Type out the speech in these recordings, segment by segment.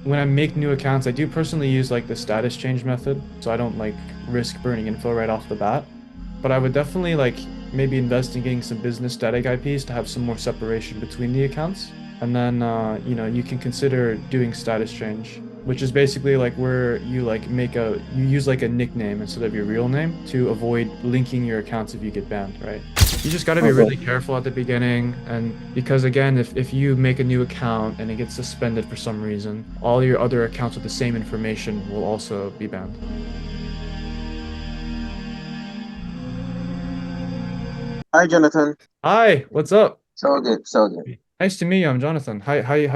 when I make new accounts, I do personally use like the status change method, so I don't like risk burning info right off the bat. But I would definitely like maybe invest in getting some business static IPs to have some more separation between the accounts. And then you can consider doing status change, which is basically like where you like you use like a nickname instead of your real name to avoid linking your accounts if you get banned, right? You just got to be really Okay. careful at the beginning. And because again, if you make a new account and it gets suspended for some reason, all your other accounts with the same information will also be banned. Hi, Jonathan. Hi, what's up? So good, so good. Nice to meet you. I'm Jonathan. How you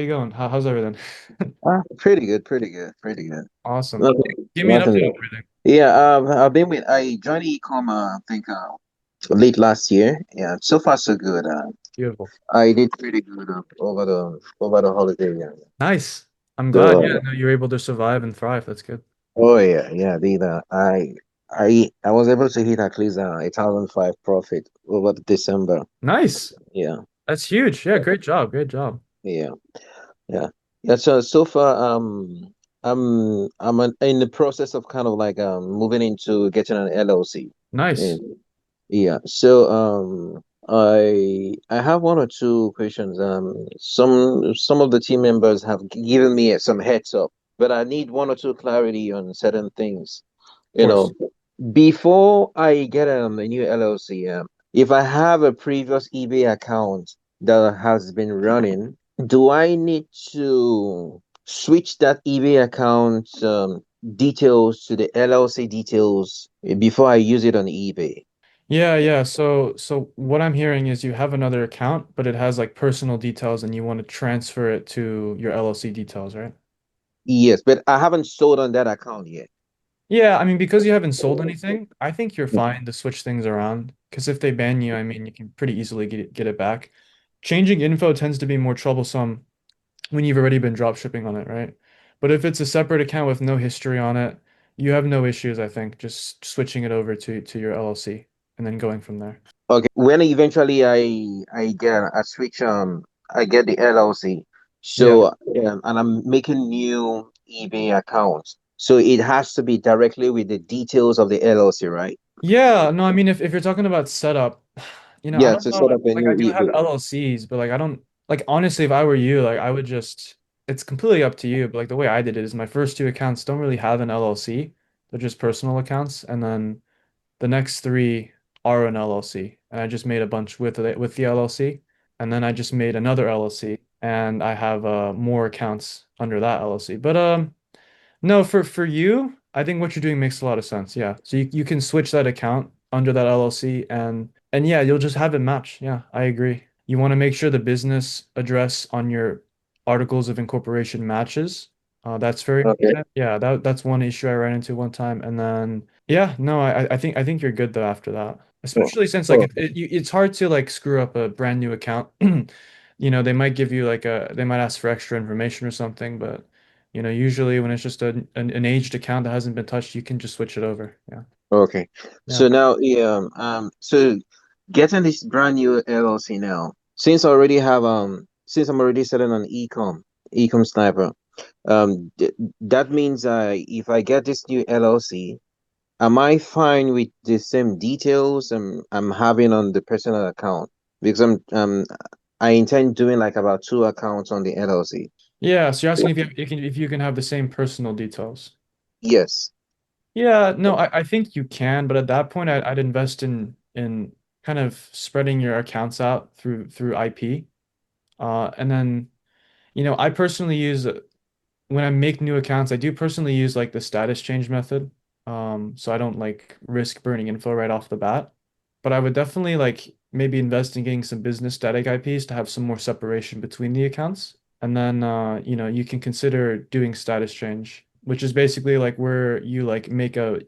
going? How's everything? Pretty good, pretty good, pretty good. Awesome. Nothing, Give me an nothing update on new. everything. Yeah, I joined ecom, I think, late last year. Yeah, so far so good. Beautiful. I did pretty good over the holiday. Yeah. Nice. I'm glad. So, Yeah, no, you're able to survive and thrive. That's good. oh yeah, yeah. I was able to hit at least 1,005 profit over the December. Nice. Yeah, That's huge. Yeah, great job. Great job. yeah, yeah, yeah. So far, in the process of kind of like moving into getting an LLC. Nice. Yeah. So I have one or two questions. Some of the team members have given me some heads up, but I need one or two clarity on certain things. Of You course. know, before I get a new LLC, if I have a previous eBay account that has been running, do I need to switch that eBay account details to the LLC details before I use it on eBay? Yeah, yeah. So what I'm hearing is you have another account, but it has like personal details and you want to transfer it to your LLC details, right? Yes, but I haven't sold on that account yet. Yeah, I mean, because you haven't sold anything, I think you're fine to switch things around. Because if they ban you, I mean, you can pretty easily get it back. Changing info tends to be more troublesome when you've already been drop shipping on it, right? But if it's a separate account with no history on it, you have no issues, I think, just switching it over to your LLC and then going from there. Okay, when eventually I get a switch I get the LLC. Yeah. So and I'm making new eBay accounts. So it has to be directly with the details of the LLC, right? Yeah, no, I mean if you're talking about setup, I Yeah, don't to know. set up a Like I new do have eBay. LLCs, but like I don't like honestly, if I were you, like I would just it's completely up to you. But like the way I did it is my first two accounts don't really have an LLC. They're just personal accounts, and then the next three are an LLC. And I just made a bunch with the LLC, and then I just made another LLC, and I have more accounts under that LLC. But no, for you, I think what you're doing makes a lot of sense. Yeah. So you can switch that account under that LLC and yeah, you'll just have it match. Yeah, I agree. You want to make sure the business address on your articles of incorporation matches. That's very Okay. important. Yeah, that's one issue I ran into one time. And then yeah, no, I think you're good though after that. Oh, Especially since like oh, it's hard to like screw up a brand new account. They might give you they might ask for extra information or something, but usually when it's just an aged account that hasn't been touched, you can just switch it over. Yeah. okay. Yeah. So now so getting this brand new LLC now, since I'm already selling on ecomsniper, th that means if I get this new LLC, am I fine with the same details I'm having on the personal account? Because I intend doing like about two accounts on the LLC. Yeah. So you're asking if you can have the same personal details. Yes. Yeah, no, I think you can, but at that point I'd invest in kind of spreading your accounts out through IP. And then, I personally use when I make new accounts, I do personally use like the status change method. So I don't like risk burning info right off the bat. But I would definitely like maybe invest in getting some business static IPs to have some more separation between the accounts. And then you can consider doing status change, which is basically like where you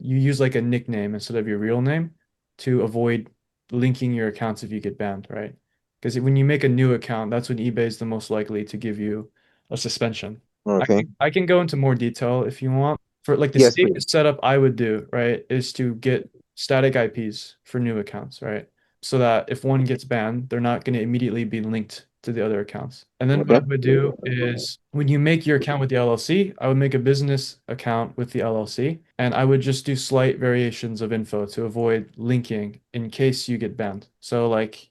use like a nickname instead of your real name to avoid linking your accounts if you get banned, right? Because when you make a new account, that's when eBay is the most likely to give you a suspension. I Okay. can I can go into more detail if you want. For like the Yes, please. safest setup I would do, right, is to get static IPs for new accounts, right? so that if one gets banned, they're not going to immediately be linked to the other accounts. And then what Okay. I would do is when you make your account with the LLC, I would make a business account with the LLC, and I would just do slight variations of info to avoid linking in case you get banned. So like,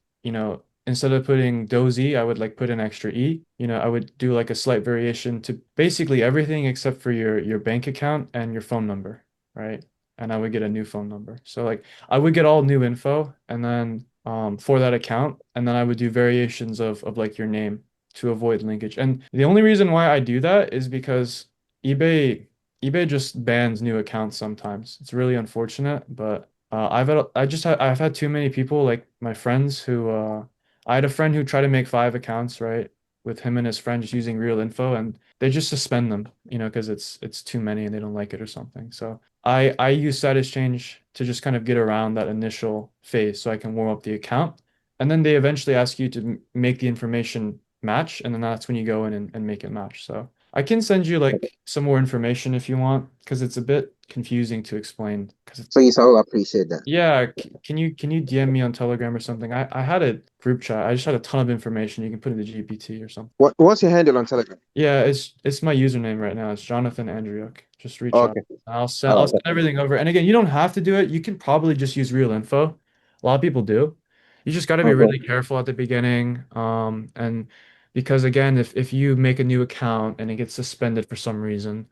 instead of putting dozy, I would like put an extra E. I would do like a slight variation to basically everything except for your bank account and your phone number, right? And I would get a new phone number. So like I would get all new info and then for that account, and then I would do variations of like your name to avoid linkage. And the only reason why I do that is because eBay eBay just bans new accounts sometimes. It's really unfortunate, but I've had too many people like my friends who I had a friend who tried to make 5 accounts, right, with him and his friend just using real info, and they just suspend them, because it's too many and they don't like it or something. So I use Side Exchange to just kind of get around that initial phase so I can warm up the account. And then they eventually ask you to make the information match, and then that's when you go in and make it match. So I can send you like some more information if you want, because it's a bit confusing to explain. Because Please, I will appreciate that. yeah, can you DM me on Telegram or something? I had a group chat. I just had a ton of information you can put in the GPT or something. What's your handle on Telegram? Yeah, it's my username right now. It's Jonathan Andriuk. Just reach out. Okay. I'll Oh, send everything over. And again, you don't have to do it. You can probably just use real info. A lot of people do. You just got to be okay. really careful at the beginning. And because again, if you make a new account and it gets suspended for some reason,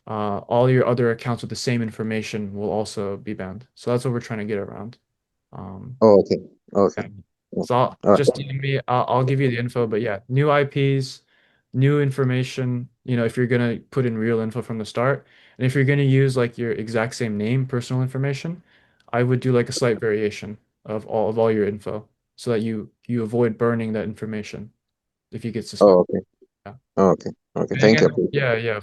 all your other accounts with the same information will also be banned. So that's what we're trying to get around. Um, Oh, okay. Okay. yeah. Oh, So all right. just DM me. I'll give you the info. But yeah, new IPs, new information. If you're gonna put in real info from the start, and if you're gonna use like your exact same name, personal information, I would do like a slight variation of all your info, so that you avoid burning that information if you get suspended. Oh, okay. Yeah. Okay. Okay. And Thank again, you. yeah, yeah.